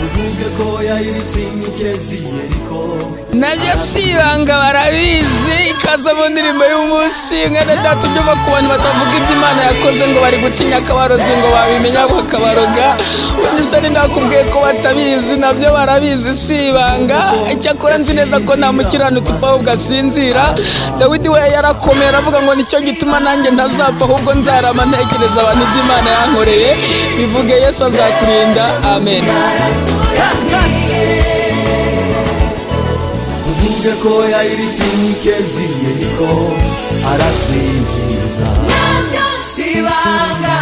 uvuge ko yayiritse inkike Yeriko. Najya sibanga barabizi ikaza mu ndirimbo y'umunsi mwene data ubyumva ku bantu batavuga ibyo Imana yakoze ngo bari gutinya akabarozi ngo babimenya bakabaroga. Ubundi se ndakubwiye ko batabizi nabyo barabizi sibanga. Icyakora nzi neza ko nta mukiranutsi upfa ahubwo asinzira. Dawidi we yarakomera avuga ngo nicyo gituma nanjye ntazapfa ahubwo nzarama ntekereza abantu ibyo Imana yankoreye. Bivuge Yesu azakurinda. Amen. Uvuge ko yayiritse inkike Yeriko, arakwinjiza. Sibanga